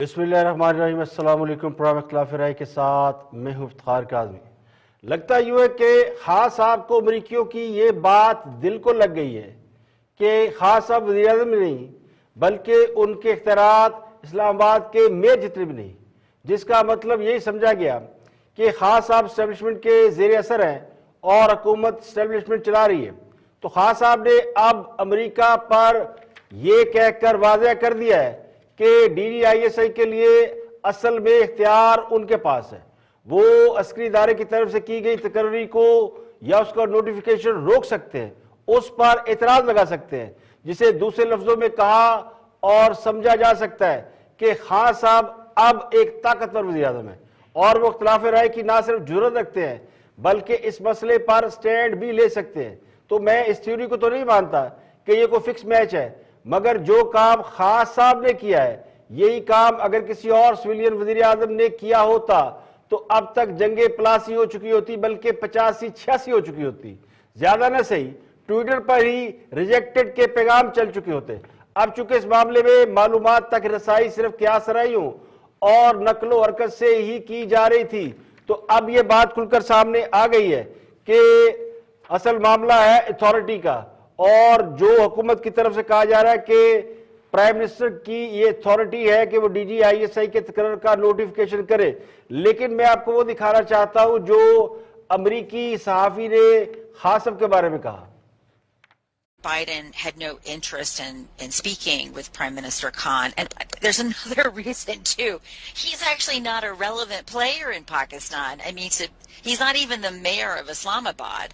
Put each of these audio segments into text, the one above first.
بسم اللہ الرحمن الرحیم۔ السلام علیکم۔ پروگرام اختلاف رائے کے ساتھ میں ہوں افتخار کاظمی۔ لگتا یوں ہے کہ خان صاحب کو امریکیوں کی یہ بات دل کو لگ گئی ہے کہ خان صاحب وزیر اعظم نہیں بلکہ ان کے اختیارات اسلام آباد کے میئر جتنے بھی نہیں، جس کا مطلب یہی سمجھا گیا کہ خان صاحب اسٹیبلشمنٹ کے زیر اثر ہیں اور حکومت اسٹیبلشمنٹ چلا رہی ہے۔ تو خان صاحب نے اب امریکہ پر یہ کہہ کر واضح کر دیا ہے کہ ڈی ڈی آئی ایس آئی کے لیے اصل میں اختیار ان کے پاس ہے۔ وہ عسکری ادارے کی طرف سے کی گئی تقرری کو یا اس کا نوٹیفیکیشن روک سکتے ہیں، اس پر اعتراض لگا سکتے ہیں، جسے دوسرے لفظوں میں کہا اور سمجھا جا سکتا ہے کہ خان صاحب اب ایک طاقتور وزیر اعظم ہے اور وہ اختلاف رائے کی نہ صرف جرات رکھتے ہیں بلکہ اس مسئلے پر سٹینڈ بھی لے سکتے ہیں۔ تو میں اس تھیوری کو تو نہیں مانتا کہ یہ کوئی فکس میچ ہے، مگر جو کام خان صاحب نے کیا ہے یہی کام اگر کسی اور سویلین وزیر اعظم نے کیا ہوتا تو اب تک جنگیں پلاسی ہو چکی ہوتی، بلکہ 85-86 ہو چکی ہوتی، زیادہ نہ صحیح ٹویٹر پر ہی ریجیکٹڈ کے پیغام چل چکے ہوتے۔ اب چونکہ اس معاملے میں معلومات تک رسائی صرف قیاس رائیوں اور نقل و حرکت سے ہی کی جا رہی تھی، تو اب یہ بات کھل کر سامنے آ گئی ہے کہ اصل معاملہ ہے اتھارٹی کا، اور جو حکومت کی طرف سے کہا جا رہا ہے کہ پرائم منسٹر کی یہ اتھارٹی ہے کہ وہ ڈی جی آئی ایس آئی کے تقرر کا نوٹیفیکیشن کرے۔ لیکن میں آپ کو وہ دکھانا چاہتا ہوں جو امریکی صحافی نے خان صاحب کے بارے میں کہا۔ Biden had no interest in speaking with Prime Minister Khan. And there's another reason, too. He's actually not a relevant player in Pakistan. I mean, he's not even the mayor of Islamabad.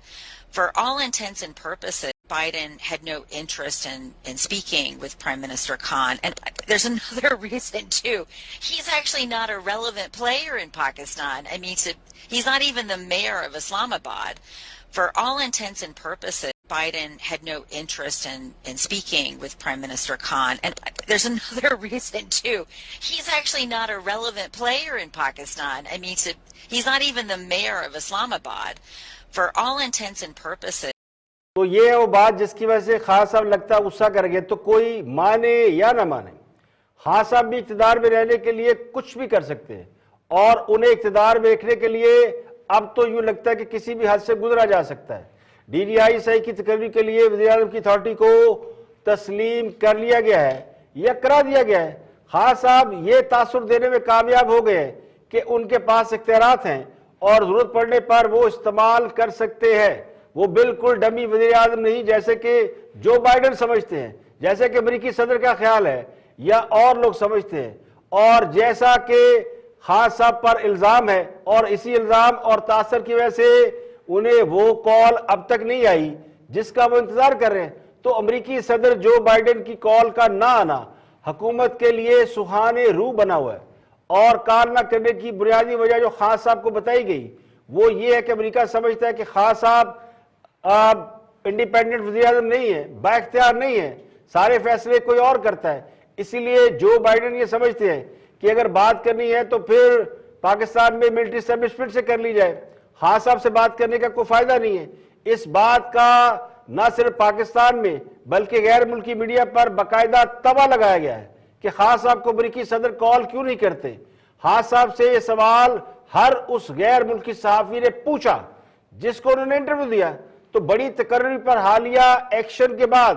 For all intents and purposes, Biden had no interest in speaking with Prime Minister Khan. And there's another reason, too. He's actually not a relevant player in Pakistan. I mean, he's not even the mayor of Islamabad. For all intents and purposes, Biden had no interest in speaking with Prime Minister Khan. And there's another reason, too. He's actually not a relevant player in Pakistan. I mean, he's not even the mayor of Islamabad. For all intents and purposes. تو یہ ہے وہ بات جس کی وجہ سے خان صاحب لگتا غصہ کر گئے، تو کوئی مانے یا نہ مانے، خان صاحب بھی اقتدار میں رہنے کے لیے کچھ بھی کر سکتے ہیں، اور انہیں اقتدار میں رکھنے کے لیے اب تو یوں لگتا ہے کہ کسی بھی حد سے گزرا جا سکتا ہے۔ ڈی ڈی آئی ایس آئی کی تقرری کے لیے وزیر اعظم کی اتھارٹی کو تسلیم کر لیا گیا ہے یا کرا دیا گیا ہے۔ خان صاحب یہ تاثر دینے میں کامیاب ہو گئے کہ ان کے پاس اختیارات ہیں اور ضرورت پڑنے پر وہ استعمال کر سکتے ہیں۔ وہ بالکل ڈمی وزیر اعظم نہیں جیسے کہ جو بائیڈن سمجھتے ہیں، جیسے کہ امریکی صدر کا خیال ہے یا اور لوگ سمجھتے ہیں، اور جیسا کہ خان صاحب پر الزام ہے، اور اسی الزام اور تاثر کی وجہ سے انہیں وہ کال اب تک نہیں آئی جس کا وہ انتظار کر رہے ہیں۔ تو امریکی صدر جو بائیڈن کی کال کا نہ آنا حکومت کے لیے سہانے روح بنا ہوا ہے، اور کال نہ کرنے کی بنیادی وجہ جو خان صاحب کو بتائی گئی وہ یہ ہے کہ امریکہ سمجھتا ہے کہ خان صاحب انڈیپینڈنٹ وزیر اعظم نہیں ہے، با اختیار نہیں ہے، سارے فیصلے کوئی اور کرتا ہے۔ اسی لیے جو بائیڈن یہ سمجھتے ہیں کہ اگر بات کرنی ہے تو پھر پاکستان میں ملٹری اسٹیبلشمنٹ سے کر لی جائے، خان صاحب سے بات کرنے کا کوئی فائدہ نہیں ہے۔ اس بات کا نہ صرف پاکستان میں بلکہ غیر ملکی میڈیا پر باقاعدہ تباہ لگایا گیا ہے کہ خان صاحب کو امریکی صدر کال کیوں نہیں کرتے۔ خان صاحب سے یہ سوال ہر اس غیر ملکی صحافی نے پوچھا جس کو انہوں نے انٹرویو دیا۔ تو بڑی تقرری پر حالیہ ایکشن کے بعد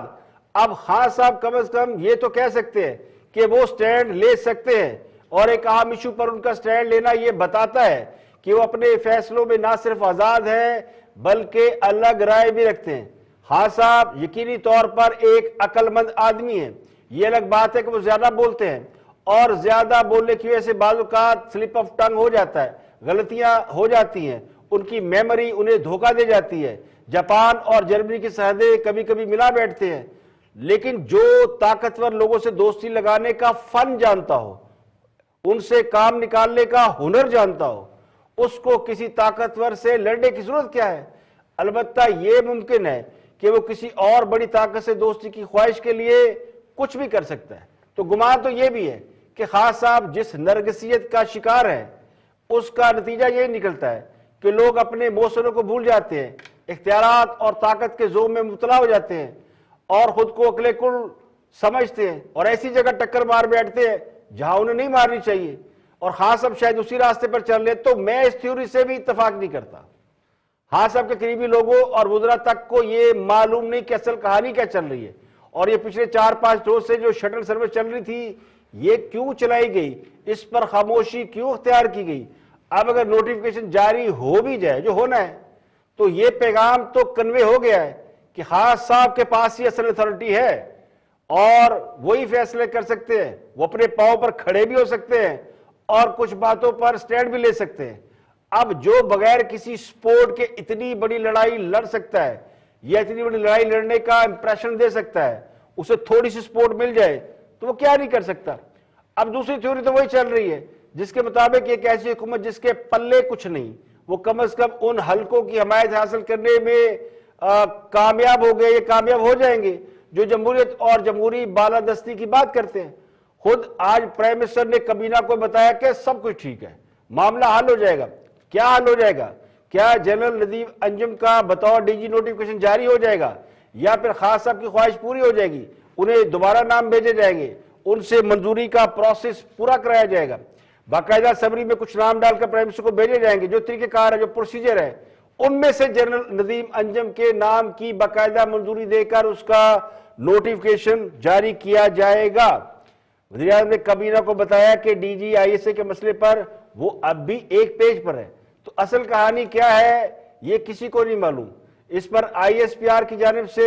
اب خان صاحب کم از کم یہ تو کہہ سکتے ہیں کہ وہ سٹینڈ لے سکتے ہیں، اور ایک اہم ایشو پر ان کا سٹینڈ لینا یہ بتاتا ہے کہ وہ اپنے فیصلوں میں نہ صرف آزاد ہیں بلکہ الگ رائے بھی رکھتے ہیں۔ خان صاحب یقینی طور پر ایک عقل مند آدمی ہیں۔ یہ الگ بات ہے کہ وہ زیادہ بولتے ہیں، اور زیادہ بولنے کی وجہ سے بعض اوقات سلپ آف ٹنگ ہو جاتا ہے، غلطیاں ہو جاتی ہیں، ان کی میموری انہیں دھوکہ دے جاتی ہے۔ جاپان اور جرمنی کی سرحدیں کبھی کبھی ملا بیٹھتے ہیں، لیکن جو طاقتور لوگوں سے دوستی لگانے کا فن جانتا ہو، ان سے کام نکالنے کا ہنر جانتا ہو، اس کو کسی طاقتور سے لڑنے کی ضرورت کیا ہے؟ البتہ یہ ممکن ہے کہ وہ کسی اور بڑی طاقت سے دوستی کی خواہش کے لیے کچھ بھی کر سکتا ہے۔ تو گمان تو یہ بھی ہے کہ خان صاحب جس نرگسیت کا شکار ہے اس کا نتیجہ یہ نکلتا ہے کہ لوگ اپنے موثروں کو بھول جاتے ہیں، اختیارات اور طاقت کے زوم میں مبتلا ہو جاتے ہیں، اور خود کو عقل کل سمجھتے ہیں، اور ایسی جگہ ٹکر مار بیٹھتے ہیں جہاں انہیں نہیں مارنی چاہیے، اور خان صاحب شاید اسی راستے پر چل رہے. تو میں اس تھیوری سے بھی اتفاق نہیں کرتا. خان صاحب کے قریبی لوگوں اور وزراء تک کو یہ معلوم نہیں کہ اصل کہانی کیا چل رہی ہے، اور یہ پچھلے 4-5 روز سے جو شٹل سروس چل رہی تھی یہ کیوں چلائی گئی، اس پر خاموشی کیوں اختیار کی گئی. اب اگر نوٹیفیکیشن جاری ہو بھی جائے جو ہونا ہے تو یہ پیغام تو کنوے ہو گیا ہے کہ خان صاحب کے پاس ہی اصل اتھارٹی ہے اور وہی فیصلے کر سکتے ہیں. وہ اپنے پاؤں پر کھڑے بھی ہو سکتے ہیں اور کچھ باتوں پر سٹینڈ بھی لے سکتے ہیں. اب جو بغیر کسی سپورٹ کے اتنی بڑی لڑائی لڑ سکتا ہے یا اتنی بڑی لڑائی لڑنے کا امپریشن دے سکتا ہے، اسے تھوڑی سی سپورٹ مل جائے تو وہ کیا نہیں کر سکتا. اب دوسری تھیوری تو وہی چل رہی ہے جس کے مطابق ایک ایسی حکومت جس کے پلے کچھ نہیں، وہ کم از کم ان حلقوں کی حمایت حاصل کرنے میں کامیاب ہو گئے یا کامیاب ہو جائیں گے جو جمہوریت اور جمہوری بالادستی کی بات کرتے ہیں. خود آج پرائم منسٹر نے کابینہ کو بتایا کہ سب کچھ ٹھیک ہے، معاملہ حل ہو جائے گا. کیا حل ہو جائے گا؟ کیا جنرل ندیم انجم کا بطور ڈی جی نوٹیفیکیشن جاری ہو جائے گا، یا پھر خان صاحب کی خواہش پوری ہو جائے گی، انہیں دوبارہ نام بھیجے جائیں گے، ان سے منظوری کا پروسیس پورا کرایا جائے گا، باقاعدہ سمری میں کچھ نام ڈال کر پرائم منسٹر کو بھیجے جائیں گے، جو طریقہ کار ہے جو پروسیجر ہے ان میں سے جنرل ندیم انجم کے نام کی باقاعدہ منظوری دے کر اس کا نوٹیفیکیشن جاری کیا جائے گا. وزیر اعظم نے کابینہ کو بتایا کہ D G I S A کے مسئلے پر وہ اب بھی ایک پیج پر ہے. تو اصل کہانی کیا ہے یہ کسی کو نہیں معلوم. اس پر آئی ایس پی آر کی جانب سے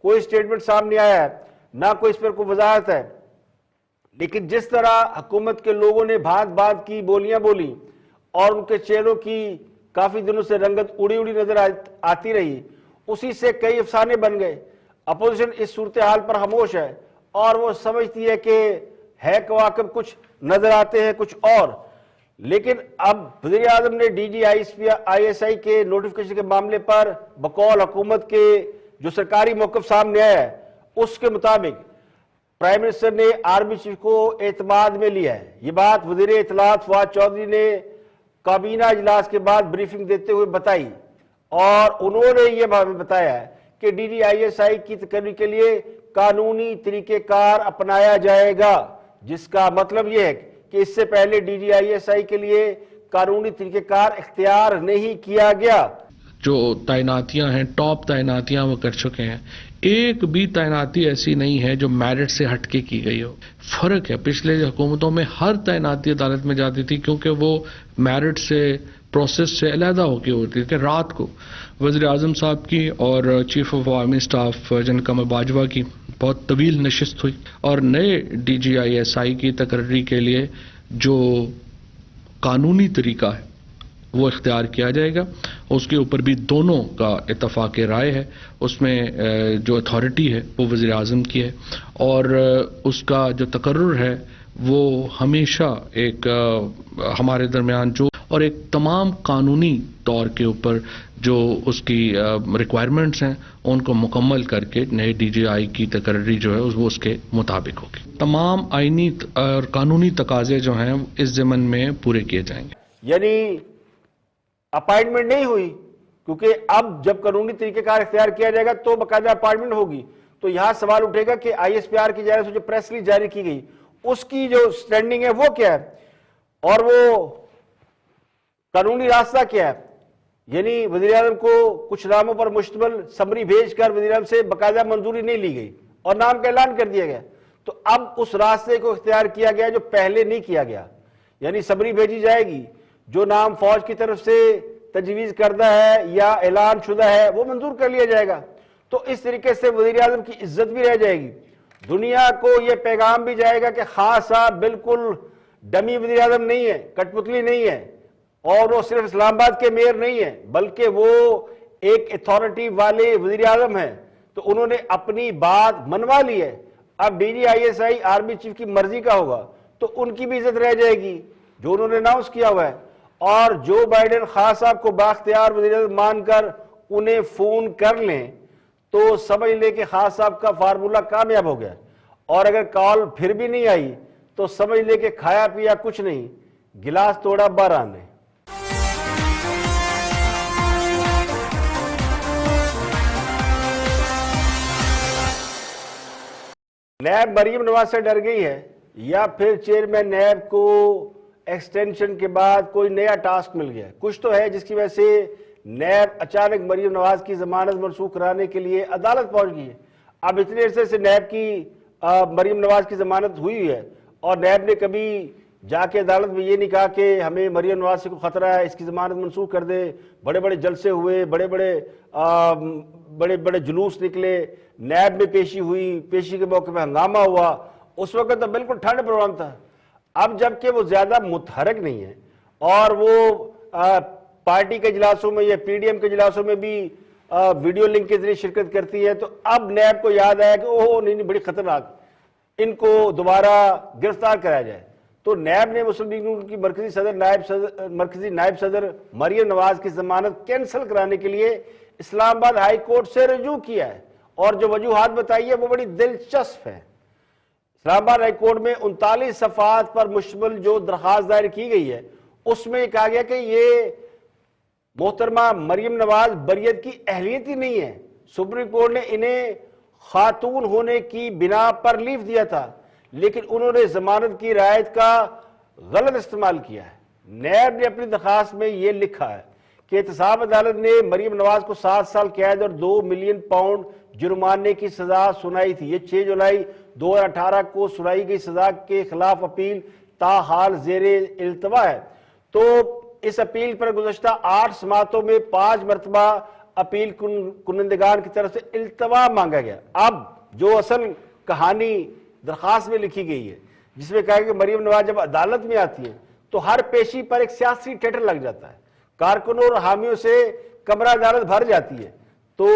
کوئی سٹیٹمنٹ سامنے آیا ہے، نہ کوئی اس پر کوئی وضاحت ہے. لیکن جس طرح حکومت کے لوگوں نے بھانت بھانت کی بولیاں بولی اور ان کے چہروں کی کافی دنوں سے رنگت اڑی اڑی نظر آتی رہی، اسی سے کئی افسانے بن گئے. اپوزیشن اس صورتحال پر خاموش ہے اور وہ سمجھتی ہے کہ ہے کواکب کچھ نظر آتے ہیں کچھ اور. لیکن اب وزیر اعظم نے ڈی جی آئی ایس آئی کے نوٹیفیکیشن کے معاملے پر بقول حکومت کے جو سرکاری موقف سامنے آیا ہے اس کے مطابق پرائم منسٹر نے آرمی چیف کو اعتماد میں لیا ہے. یہ بات وزیر اطلاعات فواد چودھری نے کابینہ اجلاس کے بعد بریفنگ دیتے ہوئے بتائی، اور انہوں نے یہ بتایا ہے کہ ڈی جی آئی ایس آئی کی تقرری کے لیے قانونی طریقہ کار اپنایا جائے گا، جس کا مطلب یہ ہے کہ اس سے پہلے ڈی جی آئی ایس آئی کے لیے قانونی طریقہ کار اختیار نہیں کیا گیا. جو تعیناتیاں ہیں ٹاپ تعیناتیاں وہ کر چکے ہیں، ایک بھی تعیناتی ایسی نہیں ہے جو میرٹ سے ہٹ کے کی گئی ہو. فرق ہے، پچھلے حکومتوں میں ہر تعیناتی عدالت میں جاتی تھی کیونکہ وہ میرٹ سے پروسیس سے علیحدہ ہو کے ہوتی تھی. رات کو وزیر اعظم صاحب کی اور chief of army staff general Qamar Bajwa کی بہت طویل نشست ہوئی، اور نئے ڈی جی آئی ایس آئی کی تقرری کے لیے جو قانونی طریقہ ہے وہ اختیار کیا جائے گا. اس کے اوپر بھی دونوں کا اتفاق رائے ہے. اس میں جو اتھارٹی ہے وہ وزیر اعظم کی ہے، اور اس کا جو تقرر ہے وہ ہمیشہ ایک ہمارے درمیان جو اور ایک تمام قانونی طور کے اوپر جو اس کی ریکوائرمنٹس ہیں ان کو مکمل کر کے نئے ڈی جی آئی کی تقرری جو ہے وہ اس کے مطابق ہوگی. تمام آئینی اور قانونی تقاضے جو ہیں اس ضمن میں پورے کیے جائیں گے. یعنی اپائنٹمنٹ نہیں ہوئی، کیونکہ اب جب قانونی طریقہ کار اختیار کیا جائے گا تو باقاعدہ اپائنٹمنٹ ہوگی. تو یہاں سوال اٹھے گا کہ آئی ایس پی آر کی جانب سے جو پریس ریلیز جاری کی گئی اس کی جو سٹینڈنگ ہے وہ کیا ہے اور وہ قانونی راستہ کیا ہے. یعنی وزیر اعظم کو کچھ ناموں پر مشتمل سمری بھیج کر وزیر اعظم سے باقاعدہ منظوری نہیں لی گئی اور نام کا اعلان کر دیا گیا. تو اب اس راستے کو اختیار کیا گیا جو پہلے نہیں کیا گیا. یعنی سمری بھیجی جائے گی، جو نام فوج کی طرف سے تجویز کردہ ہے یا اعلان شدہ ہے وہ منظور کر لیا جائے گا. تو اس طریقے سے وزیر اعظم کی عزت بھی رہ جائے گی. دنیا کو یہ پیغام بھی جائے گا کہ خان صاحب بالکل ڈمی وزیر اعظم نہیں ہے، کٹ پتلی نہیں ہے، اور وہ صرف اسلام آباد کے میئر نہیں ہے بلکہ وہ ایک اتھارٹی والے وزیر اعظم ہیں. تو انہوں نے اپنی بات منوا لی ہے. اب D G I S I army chief کی مرضی کا ہوگا تو ان کی بھی عزت رہ جائے گی جو انہوں نے اناؤنس کیا ہوا ہے. اور جو بائیڈن خان صاحب کو بااختیار وزیر اعظم مان کر انہیں فون کر لیں تو سمجھ لے کہ خان صاحب کا فارمولہ کامیاب ہو گیا. اور اگر کال پھر بھی نہیں آئی تو سمجھ لے کہ کھایا پیا کچھ نہیں، گلاس توڑا 12 نے. نیب مریم نواز سے ڈر گئی ہے یا پھر چیئرمین نیب کو ایکسٹینشن کے بعد کوئی نیا ٹاسک مل گیا. کچھ تو ہے جس کی وجہ سے نیب اچانک مریم نواز کی ضمانت منسوخ کرانے کے لیے عدالت پہنچ گئی ہے. اب اتنے عرصے سے نیب کی مریم نواز کی ضمانت ہوئی ہے اور نیب نے کبھی جا کے عدالت میں یہ نہیں کہا کہ ہمیں مریم نواز سے کوئی خطرہ ہے, اس کی ضمانت منسوخ کر دے. بڑے بڑے جلسے ہوئے, بڑے بڑے جلوس نکلے, نیب میں پیشی ہوئی, پیشی کے موقع پہ ہنگامہ ہوا. اس وقت تو بالکل ٹھنڈ پروگرام تھا. اب جبکہ وہ زیادہ متحرک نہیں ہے اور وہ پارٹی کے اجلاسوں میں یا پی ڈی ایم کے اجلاسوں میں بھی ویڈیو لنک کے ذریعے شرکت کرتی ہے, تو اب نیب کو یاد آیا کہ اوہ نہیں بڑی خطرناک, ان کو دوبارہ گرفتار کرایا جائے. تو نیب نے مسلم لیگ نون کی مرکزی نائب صدر مریم نواز کی ضمانت کینسل کرانے کے لیے اسلام آباد ہائی کورٹ سے رجوع کیا ہے, اور جو وجوہات بتائی ہے وہ بڑی دلچسپ ہے. اسلام آباد ہائی کورٹ میں 39 صفحات پر مشتمل جو درخواست دائر کی گئی ہے اس میں یہ کہا گیا کہ یہ محترمہ مریم نواز بریت کی اہلیت ہی نہیں ہے. سپریم کورٹ نے انہیں خاتون ہونے کی بنا پر لیو دیا تھا, لیکن انہوں نے ضمانت کی رعایت کا غلط استعمال کیا ہے. نیب نے اپنی درخواست میں یہ لکھا ہے کہ احتساب عدالت نے مریم نواز کو 7 سال قید اور 2 ملین پاؤنڈ جرمانے کی سزا سنائی تھی. یہ 6 جولائی 2018 کو سنائی گئی سزا کے خلاف اپیل تاحال زیر التوا ہے. تو اس اپیل پر گزشتہ 8 سماعتوں میں 5 مرتبہ اپیل کنندگان کی طرف سے التوا مانگا گیا. اب جو اصل کہانی درخواست میں لکھی گئی ہے جس میں کہا کہ مریم نواز جب عدالت میں آتی ہے تو ہر پیشی پر ایک سیاسی ٹیٹر لگ جاتا ہے, کارکنوں اور حامیوں سے کمرہ عدالت بھر جاتی ہے. تو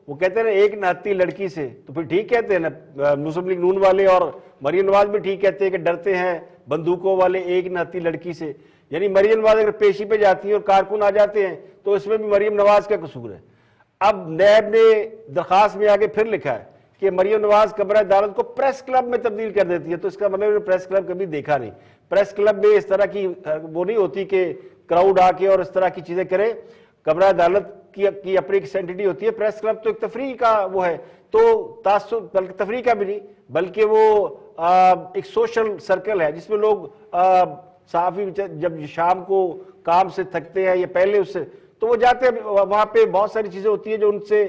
وہ کہتے ہیں نا ایک نہتی لڑکی سے, تو پھر ٹھیک کہتے ہیں نا مسلم لیگ نون والے, اور مریم نواز بھی ٹھیک کہتے ہیں کہ ڈرتے ہیں بندوقوں والے ایک نہتی لڑکی سے. یعنی مریم نواز اگر پیشی پہ جاتی ہیں اور کارکن آ جاتے ہیں تو اس میں بھی مریم نواز کا قصور ہے. اب نیب نے درخواست میں آگے پھر لکھا ہے کہ مریم نواز کمرہ عدالت کو پریس کلب میں تبدیل کر دیتی ہے. تو اس کا مطلب پریس کلب کبھی دیکھا نہیں. پریس کلب میں اس طرح کی وہ نہیں ہوتی کہ کراؤڈ آ کے اور اس طرح کی چیزیں کرے. کمرہ عدالت کی اپنی ایک سینٹیٹی ہوتی ہے. پریس کلب تو ایک تفریح کا وہ ہے, تو تعصب بلکہ تفریح کا بھی نہیں بلکہ وہ ایک سوشل سرکل ہے جس میں لوگ صحافی جب شام کو کام سے تھکتے ہیں یا پہلے اس سے تو وہ جاتے ہیں, وہاں پہ بہت ساری چیزیں ہوتی ہیں جو ان سے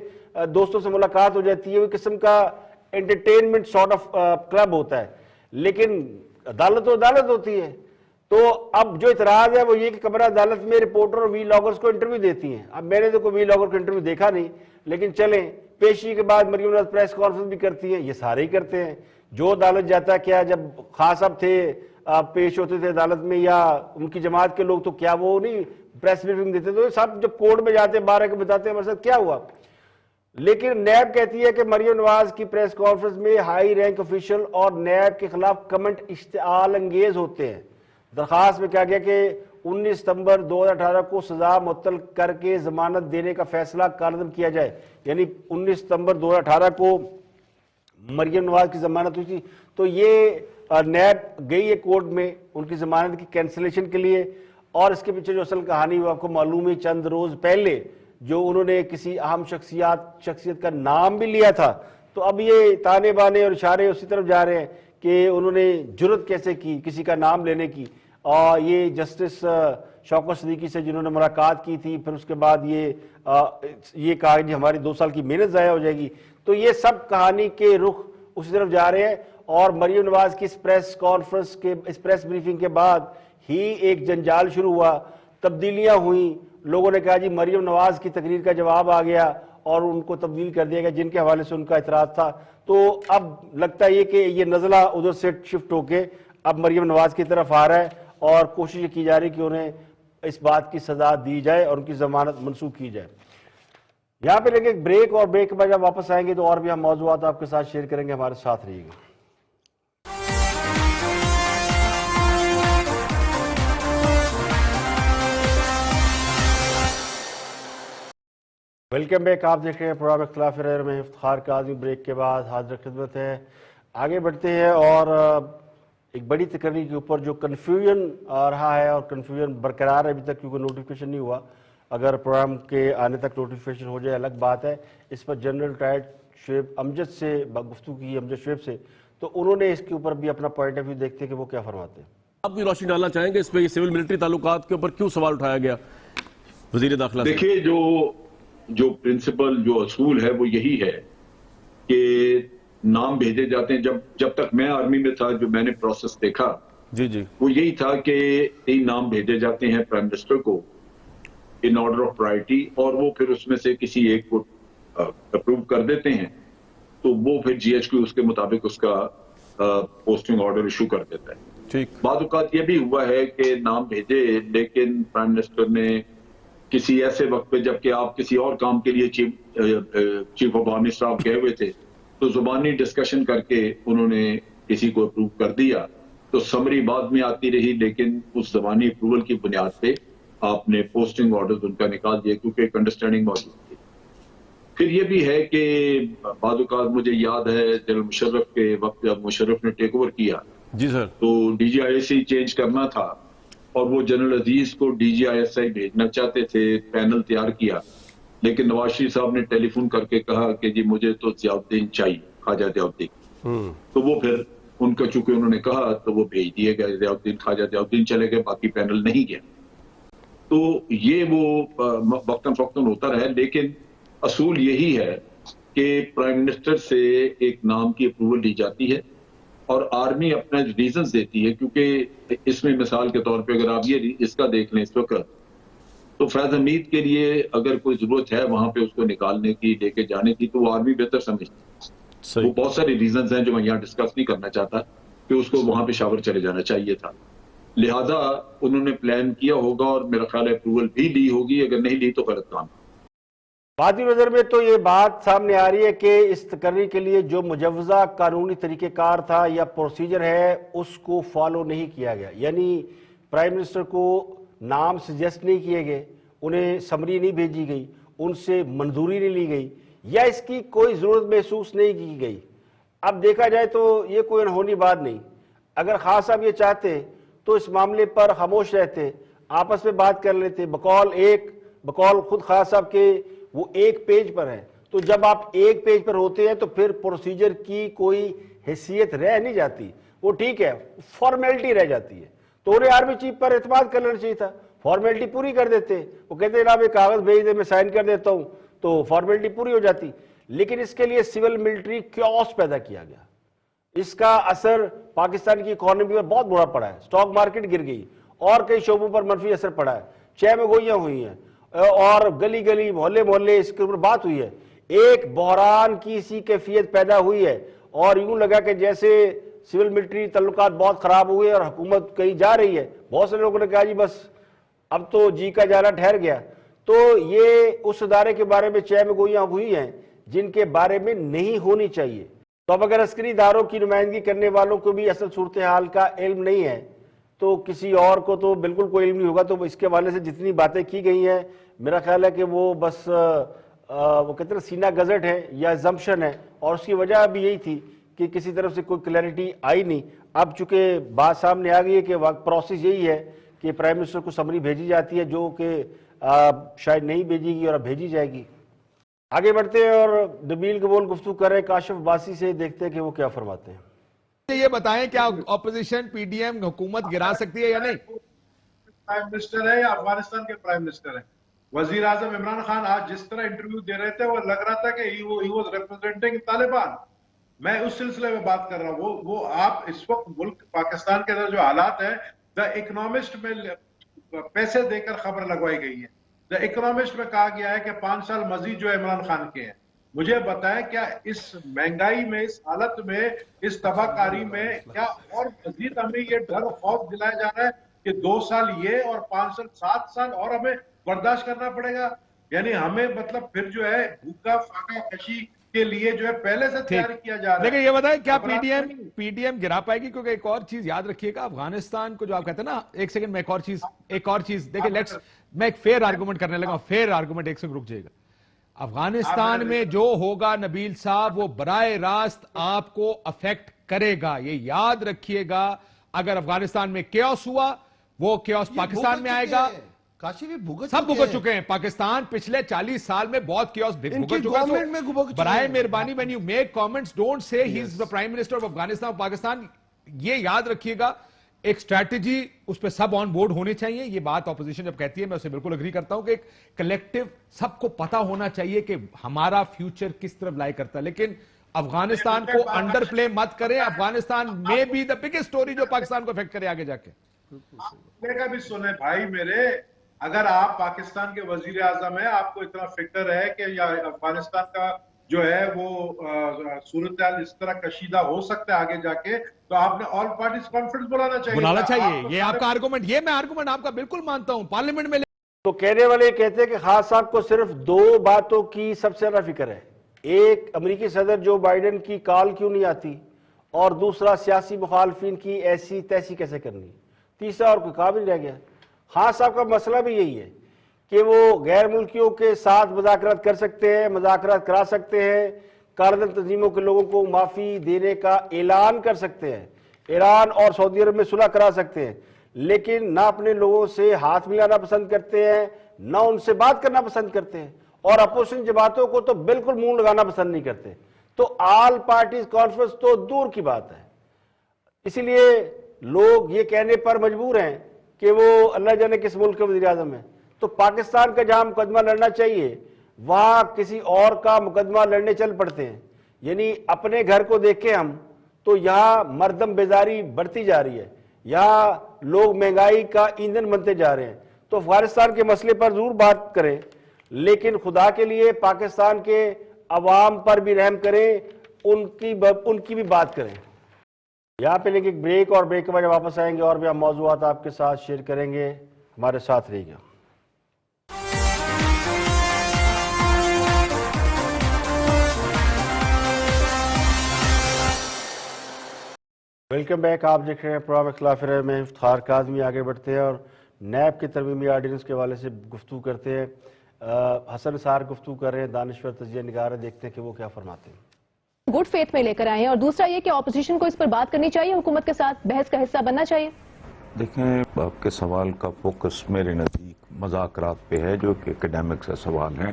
دوستوں سے ملاقات ہو جاتی ہے. وہ قسم کا انٹرٹینمنٹ سارٹ آف کلب ہوتا ہے. لیکن عدالت تو عدالت ہوتی ہے. تو اب جو اعتراض ہے وہ یہ کہ کمرہ عدالت میں رپورٹر اور وی لاگرز کو انٹرویو دیتی ہیں. اب میں نے تو کوئی وی لاگر کو انٹرویو دیکھا نہیں, لیکن چلیں پیشی کے بعد مریم نواز پریس کانفرنس بھی کرتی ہیں, یہ سارے ہی کرتے ہیں. جو عدالت جاتا ہے کیا جب خاص صاحب تھے پیش ہوتے تھے عدالت میں یا ان کی جماعت کے لوگ تو کیا وہ نہیں پریس بریفنگ دیتے, تو سب جب کورٹ میں جاتے ہیں 12 کے بتاتے ہیں ہمارے ساتھ کیا ہوا. لیکن نیب کہتی ہے کہ مریم نواز کی پریس کانفرنس میں ہائی رینک افیشل اور نیب کے خلاف کمنٹ اشتعال انگیز ہوتے ہیں. درخواست میں کہا گیا کہ 19 ستمبر 2018 کو سزا معطل کر کے ضمانت دینے کا فیصلہ کالعدم کیا جائے. یعنی 19 ستمبر 2018 کو مریم نواز کی ضمانت ہوئی تھی, تو یہ نیب گئی ہے کورٹ میں ان کی ضمانت کی کینسلیشن کے لیے. اور اس کے پیچھے جو اصل کہانی وہ آپ کو معلوم ہے, چند روز پہلے جو انہوں نے کسی اہم شخصیت کا نام بھی لیا تھا, تو اب یہ تانے بانے اور اشارے اسی طرف جا رہے ہیں کہ انہوں نے جرت کیسے کی کسی کا نام لینے کی. اور یہ جسٹس شوکت صدیقی سے جنہوں نے ملاقات کی تھی, پھر اس کے بعد یہ کہا کہ ہماری 2 سال کی محنت ضائع ہو جائے گی. تو یہ سب کہانی کے رخ اسی طرف جا رہے ہیں. اور مریم نواز کی اس پریس کانفرنس کے اس پریس بریفنگ کے بعد ہی ایک جنجال شروع ہوا, تبدیلیاں ہوئیں. لوگوں نے کہا جی مریم نواز کی تقریر کا جواب آ گیا اور ان کو تبدیل کر دیا گیا جن کے حوالے سے ان کا اعتراض تھا. تو اب لگتا ہے یہ کہ یہ نزلہ ادھر سے شفٹ ہو کے اب مریم نواز کی طرف آ رہا ہے اور کوشش یہ کی جا رہی ہے کہ انہیں اس بات کی سزا دی جائے اور ان کی ضمانت منسوخ کی جائے. یہاں پہ لگے ایک بریک, اور بریک کے بعد جب واپس آئیں گے تو اور بھی ہم موضوعات آپ کے ساتھ شیئر کریں گے. ہمارے ساتھ رہیے گا. Welcome back. آپ دیکھ رہے ہیں پروگرام اختلاف رائے میں افتخار کاظمی. بریک کے بعد حاضر خدمت ہے. آگے بڑھتے ہیں اور ایک بڑی تقریر کے اوپر جو کنفیوژن آ رہا ہے اور کنفیوژن برقرار ہے ابھی تک کیونکہ نوٹیفیکیشن نہیں ہوا. اگر پروگرام کے آنے تک نوٹیفیکیشن ہو جائے الگ بات ہے. اس پر جنرل ریٹائرڈ شعیب امجد سے گفتگو کی امجد شعیب سے, تو انہوں نے اس کے اوپر بھی اپنا پوائنٹ آف ویو دیکھتے ہیں کہ وہ کیا فرماتے ہیں. آپ بھی روشنی ڈالنا چاہیں گے اس پہ سول ملٹری تعلقات کے اوپر کیوں سوال اٹھایا گیا وزیر داخلہ سے؟ دیکھیے جو پرنسپل جو اصول ہے وہ یہی ہے کہ نام بھیجے جاتے ہیں. جب تک میں آرمی میں تھا جو میں نے پروسیس دیکھا جی وہ یہی تھا کہ 3 نام بھیجے جاتے ہیں پرائم منسٹر کو ان آرڈر آف پرائرٹی, اور وہ پھر اس میں سے کسی ایک کو اپروو کر دیتے ہیں تو وہ پھر جی ایچ کیو اس کے مطابق اس کا پوسٹنگ آرڈر ایشو کر دیتا ہے. ٹھیک. بعض اوقات یہ بھی ہوا ہے کہ نام بھیجے لیکن پرائم منسٹر نے کسی ایسے وقت پہ جبکہ آپ کسی اور کام کے لیے چیف آف آرمی اسٹاف گئے ہوئے تھے تو زبانی ڈسکشن کر کے انہوں نے کسی کو اپروو کر دیا تو سمری بعد میں آتی رہی, لیکن اس زبانی اپروول کی بنیاد پہ آپ نے پوسٹنگ آرڈر ان کا نکال دیا کیونکہ ایک انڈرسٹینڈنگ موجود تھی. پھر یہ بھی ہے کہ بعض اوقات مجھے یاد ہے جنرل مشرف کے وقت جب مشرف نے ٹیک اوور کیا جی سر تو D G I S I change کرنا تھا اور وہ جنرل عزیز کو ڈی جی آئی ایس آئی بھیجنا چاہتے تھے, پینل تیار کیا, لیکن نواز شریف صاحب نے ٹیلی فون کر کے کہا کہ جی مجھے تو ضیاء الدین چاہیے, خواجہ ضیاء الدین. تو وہ پھر ان کا چونکہ انہوں نے کہا تو وہ بھیج دیے گئے ضیاء الدین, خواجہ ضیاء الدین چلے گئے, باقی پینل نہیں گیا. تو یہ وہ وقتاً فوقتاً ہوتا رہا, لیکن اصول یہی ہے کہ پرائم منسٹر سے ایک نام کی اپروول لی جاتی ہے اور آرمی اپنا ریزنز دیتی ہے, کیونکہ اس میں مثال کے طور پہ اگر آپ یہ اس کا دیکھ لیں اس وقت تو فیض حمید کے لیے اگر کوئی ضرورت ہے وہاں پہ اس کو نکالنے کی, لے کے جانے کی, تو وہ آرمی بہتر سمجھتی ہے. وہ بہت سارے ریزنز ہیں جو میں یہاں ڈسکس نہیں کرنا چاہتا کہ اس کو وہاں پہ شاور چلے جانا چاہیے تھا, لہذا انہوں نے پلان کیا ہوگا اور میرا خیال ہے اپروول بھی لی ہوگی, اگر نہیں لی تو غلط کام. بات نظر میں تو یہ بات سامنے آ رہی ہے کہ اس تقرری کے لیے جو مجوزہ قانونی طریقہ کار تھا یا پروسیجر ہے اس کو فالو نہیں کیا گیا. یعنی پرائم منسٹر کو نام سجیسٹ نہیں کیے گئے, انہیں سمری نہیں بھیجی گئی, ان سے منظوری نہیں لی گئی, یا اس کی کوئی ضرورت محسوس نہیں کی گئی. اب دیکھا جائے تو یہ کوئی انہونی بات نہیں. اگر خان صاحب یہ چاہتے تو اس معاملے پر خاموش رہتے, آپس میں بات کر لیتے. بقول خود خان صاحب کے وہ ایک پیج پر ہے, تو جب آپ ایک پیج پر ہوتے ہیں تو پھر پروسیجر کی کوئی حیثیت رہ نہیں جاتی. وہ ٹھیک ہے, فارمیلٹی رہ جاتی ہے. تو انہیں آرمی چیف پر اعتماد کر لینا چاہیے تھا, فارمیلٹی پوری کر دیتے. وہ کہتے ہیں جناب ایک کاغذ بھیج دے, میں سائن کر دیتا ہوں, تو فارمیلٹی پوری ہو جاتی. لیکن اس کے لیے سول ملٹری کیوس پیدا کیا گیا. اس کا اثر پاکستان کی اکانومی پر بہت برا پڑا ہے. سٹاک مارکیٹ گر گئی اور کئی شعبوں پر منفی اثر پڑا ہے. چہ میں گوئیاں ہوئی ہیں اور گلی گلی محلے اس کے اوپر بات ہوئی ہے. ایک بحران کی سی کیفیت پیدا ہوئی ہے اور یوں لگا کہ جیسے سول ملٹری تعلقات بہت خراب ہوئے اور حکومت کہیں جا رہی ہے. بہت سے لوگوں نے کہا جی بس اب تو جی کا جانا ٹھہر گیا. تو یہ اس ادارے کے بارے میں چہ میں گوئیاں ہوئی ہیں جن کے بارے میں نہیں ہونی چاہیے. تو اب اگر عسکری اداروں کی نمائندگی کرنے والوں کو بھی اصل صورتحال کا علم نہیں ہے تو کسی اور کو تو بالکل کوئی علم نہیں ہوگا. تو اس کے حوالے سے جتنی باتیں کی گئی ہیں میرا خیال ہے کہ وہ بس وہ کہتے ہیں سینہ گزٹ ہے یا زمشن ہے, اور اس کی وجہ بھی یہی تھی کہ کسی طرف سے کوئی کلیئرٹی آئی نہیں. اب چونکہ بات سامنے آ گئی ہے کہ پروسیس یہی ہے کہ پرائم منسٹر کو سمری بھیجی جاتی ہے جو کہ شاید نہیں بھیجی گی اور اب بھیجی جائے گی. آگے بڑھتے ہیں اور نبیل قبول گفتگو کر رہے ہیں کاشف عباسی سے, دیکھتے ہیں کہ وہ کیا فرماتے ہیں. یہ بتائیں کیا اپوزیشن پی ڈی ایم حکومت گرا سکتی ہے یا نہیں؟ پرائم منسٹر ہے یا افغانستان کے پرائم منسٹر ہیں. وزیر اعظم عمران خان آج جس طرح انٹرویو دے رہے تھے وہ لگ رہا تھا کہ he was representing طالبان. میں اس سلسلے میں بات کر رہا ہوں. وہ آپ اس وقت ملک پاکستان کے اندر جو حالات ہیں, دا اکنامسٹ میں پیسے دے کر خبر لگوائی گئی ہے. دا اکنامسٹ میں کہا گیا ہے کہ 5 سال مزید جو عمران خان کے ہیں. مجھے بتائیں کیا اس مہنگائی میں, اس حالت میں, اس تباہ کاری میں کیا اور مزید ہمیں یہ ڈر خوف دلایا جا رہا ہے کہ 2 سال یہ اور 5 سال 7 سال اور ہمیں برداشت کرنا پڑے گا؟ یعنی ہمیں مطلب پھر جو ہے بھوکا فاقہ کشی کے لیے جو ہے پہلے سے تیاری کیا جا رہا ہے. لیکن یہ بتائیں کیا پی ڈی ایم گرا پائے گی؟ کیونکہ ایک اور چیز یاد رکھیے گا, افغانستان کو جو آپ کہتے ہیں نا, ایک سیکنڈ میں ایک اور چیز دیکھیں, میں ایک فیئر آرگومنٹ کرنے لگا. فیئر آرگومنٹ, ایک سیکنڈ رک جائے گا. افغانستان میں جو ہوگا نبیل صاحب وہ براہ راست آپ کو افیکٹ کرے گا, یہ یاد رکھیے گا. اگر افغانستان میں کیوس ہوا وہ کیوس پاکستان میں آئے گا, کاشف بھی بھگت سب بھگت چکے ہیں. پاکستان پچھلے 40 سال میں بہت کیوس بھگت چکا ہے. برائے مہربانی when you make comments don't say he's the prime minister of Afghanistan or Pakistan. یہ یاد رکھیے گا ایک اسٹریٹجی اس پہ سب آن بورڈ ہونے چاہیے. یہ بات اپوزیشن جب کہتی ہے میں اسے بالکل اگری کرتا ہوں کہ ایک کلیکٹیو سب کو پتا ہونا چاہیے کہ ہمارا فیوچر کس طرف لائی کرتا ہے. لیکن افغانستان کو انڈر پلے مت کریں. افغانستان میں بھی دا بگیسٹ سٹوری جو پاکستان کو افیکٹ کرے آگے جا کے. کا بھی سنیں بھائی میرے, اگر آپ پاکستان کے وزیر اعظم ہیں, آپ کو اتنا فکر ہے کہ افغانستان کا جو ہے وہ صورتحال اس طرح کشیدہ ہو سکتا ہے آگے جا کے, تو آپ نے آل پارٹیز کانفرنس بلانا چاہیے. یہ آپ کا آرگومنٹ, یہ میں آرگومنٹ آپ کا بالکل مانتا ہوں. پارلیمنٹ میں تو کہنے والے کہتے ہیں کہ خان صاحب کو صرف 2 باتوں کی سب سے زیادہ فکر ہے. ایک, امریکی صدر جو بائیڈن کی کال کیوں نہیں آتی, اور دوسرا سیاسی مخالفین کی ایسی تیسی کیسے کرنی. تیسرا اور کوئی کام نہیں رہ گیا. خان صاحب کا مسئلہ بھی یہی ہے کہ وہ غیر ملکیوں کے ساتھ مذاکرات کر سکتے ہیں, مذاکرات کرا سکتے ہیں, کاردن تنظیموں کے لوگوں کو معافی دینے کا اعلان کر سکتے ہیں, ایران اور سعودی عرب میں صلح کرا سکتے ہیں, لیکن نہ اپنے لوگوں سے ہاتھ ملانا پسند کرتے ہیں, نہ ان سے بات کرنا پسند کرتے ہیں, اور اپوزیشن جماعتوں کو تو بالکل منہ لگانا پسند نہیں کرتے. تو آل پارٹیز کانفرنس تو دور کی بات ہے. اسی لیے لوگ یہ کہنے پر مجبور ہیں کہ وہ اللہ جانے کس ملک کے وزیر اعظم ہیں. تو پاکستان کا جہاں مقدمہ لڑنا چاہیے وہاں کسی اور کا مقدمہ لڑنے چل پڑتے ہیں. یعنی اپنے گھر کو دیکھیں ہم تو یہاں مردم بیزاری بڑھتی جا رہی ہے, یہاں لوگ مہنگائی کا ایندھن بنتے جا رہے ہیں. تو افغانستان کے مسئلے پر ضرور بات کریں, لیکن خدا کے لیے پاکستان کے عوام پر بھی رحم کریں, ان کی بھی بات کریں. یہاں پہ لیکن ایک بریک, اور بریک کے بعد واپس آئیں گے اور بھی ہم موضوعات آپ کے ساتھ شیئر کریں گے. ہمارے ساتھ رہیے گا. Welcome back. آپ دیکھ رہے ہیں پروگرام اختلاف رائے میں افتخار کاظمی. آگے بڑھتے ہیں اور نیب کے ترمیمی آرڈیننس کے حوالے سے گفتگو کرتے ہیں. حسن نثار گفتگو کر رہے ہیں, دانشور تجزیہ نگار ہیں, دیکھتے ہیں کہ وہ کیا فرماتے ہیں. گڈ فیتھ میں لے کر آئے ہیں, اور دوسرا یہ کہ اپوزیشن کو اس پر بات کرنی چاہیے, حکومت کے ساتھ بحث کا حصہ بننا چاہیے. دیکھیں, آپ کے سوال کا فوکس میرے نزدیک مذاکرات پہ ہے جو کہ اکیڈیمک سے سوال ہیں.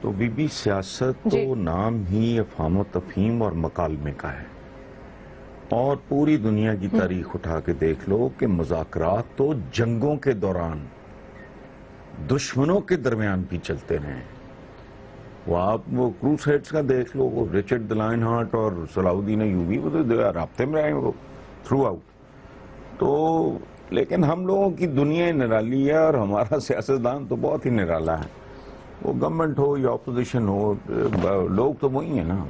تو بی سیاست تو نام ہی افہام و تفہیم اور مکالمے کا ہے, اور پوری دنیا کی تاریخ اٹھا کے دیکھ لو کہ مذاکرات تو جنگوں کے دوران دشمنوں کے درمیان بھی چلتے رہے. وہ کروسیڈز کا دیکھ لو, وہ رچرڈ دی لائن ہارٹ اور صلاح الدین ایوبی, وہ تو رابطے میں رہے وہ تھرو آؤٹ. تو لیکن ہم لوگوں کی دنیا نرالی ہے اور ہمارا سیاستدان تو بہت ہی نرالا ہے. وہ گورنمنٹ ہو یا اپوزیشن ہو, لوگ تو وہی ہیں نا.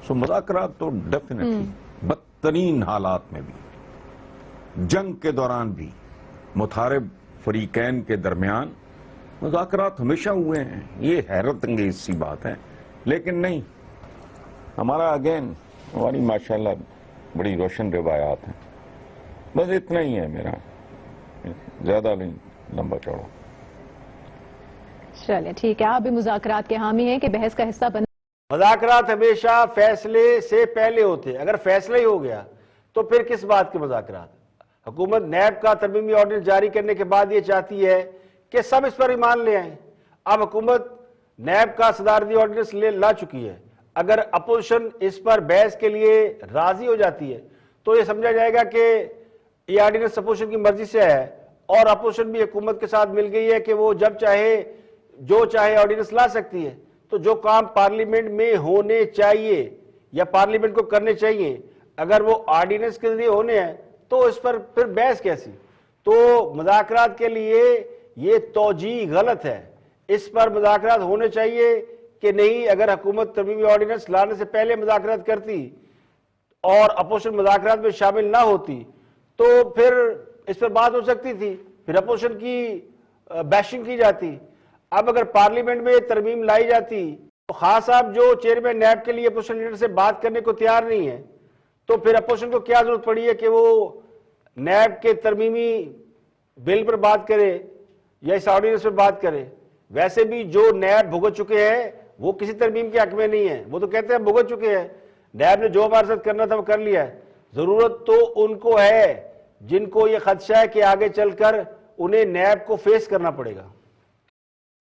سو مذاکرات تو ڈیفینیٹلی بدترین حالات میں بھی, جنگ کے دوران بھی, متحارب فریقین کے درمیان مذاکرات ہمیشہ ہوئے ہیں. یہ حیرت انگیز سی بات ہے. لیکن نہیں, ہمارا اگین ہماری ماشاءاللہ بڑی روشن روایات ہیں. بس اتنا ہی ہے میرا, زیادہ نہیں لمبا چوڑا. چلیں ٹھیک ہے, آپ بھی مذاکرات کے حامی ہیں کہ بحث کا حصہ بن. مذاکرات ہمیشہ فیصلے سے پہلے ہوتے ہیں. اگر فیصلہ ہی ہو گیا تو پھر کس بات کے مذاکرات. حکومت نیب کا ترمیمی آرڈیننس جاری کرنے کے بعد یہ چاہتی ہے کہ سب اس پر ایمان لے آئیں. اب حکومت نیب کا صدارتی آرڈیننس لا چکی ہے. اگر اپوزیشن اس پر بحث کے لیے راضی ہو جاتی ہے تو یہ سمجھا جائے گا کہ یہ آرڈیننس اپوزیشن کی مرضی سے ہے, اور اپوزیشن بھی حکومت کے ساتھ مل گئی ہے کہ وہ جب چاہے جو چاہے آرڈیننس لا سکتی ہے. تو جو کام پارلیمنٹ میں ہونے چاہیے یا پارلیمنٹ کو کرنے چاہیے, اگر وہ آرڈیننس کے ذریعے ہونے ہیں تو اس پر پھر بحث کیسی. تو مذاکرات کے لیے یہ توجیہ غلط ہے. اس پر مذاکرات ہونے چاہیے کہ نہیں. اگر حکومت ترمیمی آرڈیننس لانے سے پہلے مذاکرات کرتی اور اپوزیشن مذاکرات میں شامل نہ ہوتی تو پھر اس پر بات ہو سکتی تھی, پھر اپوزیشن کی بیشنگ کی جاتی. اب اگر پارلیمنٹ میں ترمیم لائی جاتی تو خان صاحب جو چیئرمین نیب کے لیے اپوزیشن لیڈر سے بات کرنے کو تیار نہیں ہے, تو پھر اپوزیشن کو کیا ضرورت پڑی ہے کہ وہ نیب کے ترمیمی بل پر بات کرے یا اس آرڈیننس پر بات کرے. ویسے بھی جو نیب بھگت چکے ہیں وہ کسی ترمیم کے حق میں نہیں ہے. وہ تو کہتے ہیں بھگت چکے ہیں, نیب نے جو ہمارے ساتھ کرنا تھا وہ کر لیا ہے. ضرورت تو ان کو ہے جن کو یہ خدشہ ہے کہ آگے چل کر انہیں نیب کو فیس کرنا پڑے گا۔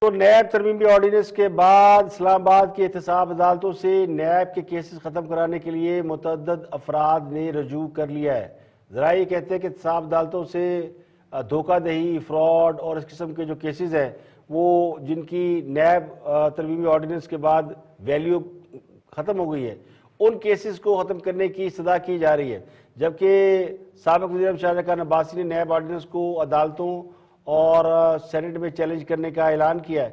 تو نیب ترمیمی آرڈیننس کے بعد اسلام آباد کی احتساب عدالتوں سے نیب کے کیسز ختم کرانے کے لیے متعدد افراد نے رجوع کر لیا ہے۔ ذرائع یہ کہتے ہیں کہ احتساب عدالتوں سے دھوکہ دہی، فراڈ اور اس قسم کے جو کیسز ہیں وہ جن کی نیب ترمیمی آرڈیننس کے بعد ویلیو ختم ہو گئی ہے، ان کیسز کو ختم کرنے کی استدعا کی جا رہی ہے، جبکہ سابق وزیر اعظم شاہجہاں خان عباسی نے نیب آرڈیننس کو عدالتوں اور سینٹ میں چیلنج کرنے کا اعلان کیا ہے۔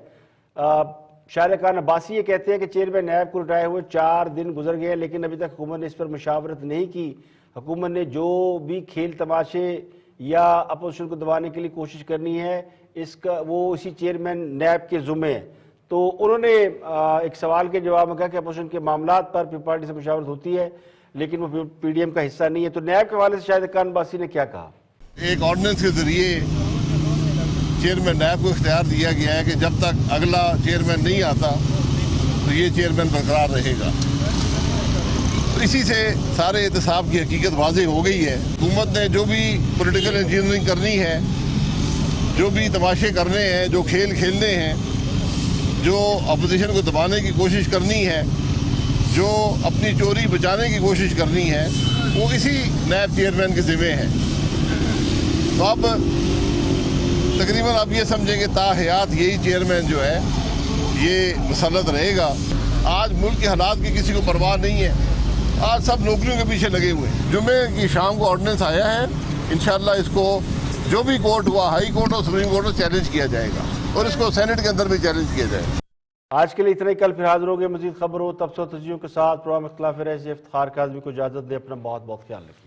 شاہجہاں خان عباسی یہ کہتے ہیں کہ چیئرمین نیب کو ریٹائر ہوئے 4 دن گزر گئے ہیں، لیکن ابھی تک حکومت نے اس پر مشاورت نہیں کی۔ حکومت نے جو بھی کھیل تماشے یا اپوزیشن کو دبانے کے لیے کوشش کرنی ہے اس کا وہ اسی چیئرمین نیب کے ذمے ہے۔ تو انہوں نے ایک سوال کے جواب میں کہا کہ اپوزیشن کے معاملات پر پیپلز پارٹی سے مشاورت ہوتی ہے لیکن وہ پی ڈی ایم کا حصہ نہیں ہے۔ تو نیب کے حوالے سے شاہجہاں خان عباسی نے کیا کہا؟ ایک آرڈیننس کے ذریعے چیئرمین نیب کو اختیار دیا گیا ہے کہ جب تک اگلا چیئرمین نہیں آتا تو یہ چیئرمین برقرار رہے گا۔ اسی سے سارے احتساب کی حقیقت واضح ہو گئی ہے۔ حکومت نے جو بھی پولیٹیکل انجینئرنگ کرنی ہے، جو بھی تماشے کرنے ہیں، جو کھیل کھیلنے ہیں، جو اپوزیشن کو دبانے کی کوشش کرنی ہے، جو اپنی چوری بچانے کی کوشش کرنی ہے، وہ اسی نیب چیئرمین کے ذمہ ہے۔ تو اب تقریباً آپ یہ سمجھیں کہ تا حیات یہی چیئرمین جو ہے یہ مسلط رہے گا۔ آج ملک کے حالات کی کسی کو پرواہ نہیں ہے، آج سب نوکریوں کے پیچھے لگے ہوئے ہیں۔ جمعے کی شام کو آرڈیننس آیا ہے، انشاءاللہ اس کو جو بھی کورٹ ہوا، ہائی کورٹ اور سپریم کورٹ میں چیلنج کیا جائے گا اور اس کو سینٹ کے اندر بھی چیلنج کیا جائے گا۔ آج کے لیے اتنا ہی، کل پھر حاضر ہوگے مزید خبروں، تبصروں، تجزیوں کے ساتھ۔ پروگرام اختلاف رائے سے افتخار کاظمی کو اجازت دے، اپنا بہت بہت خیال رکھیے۔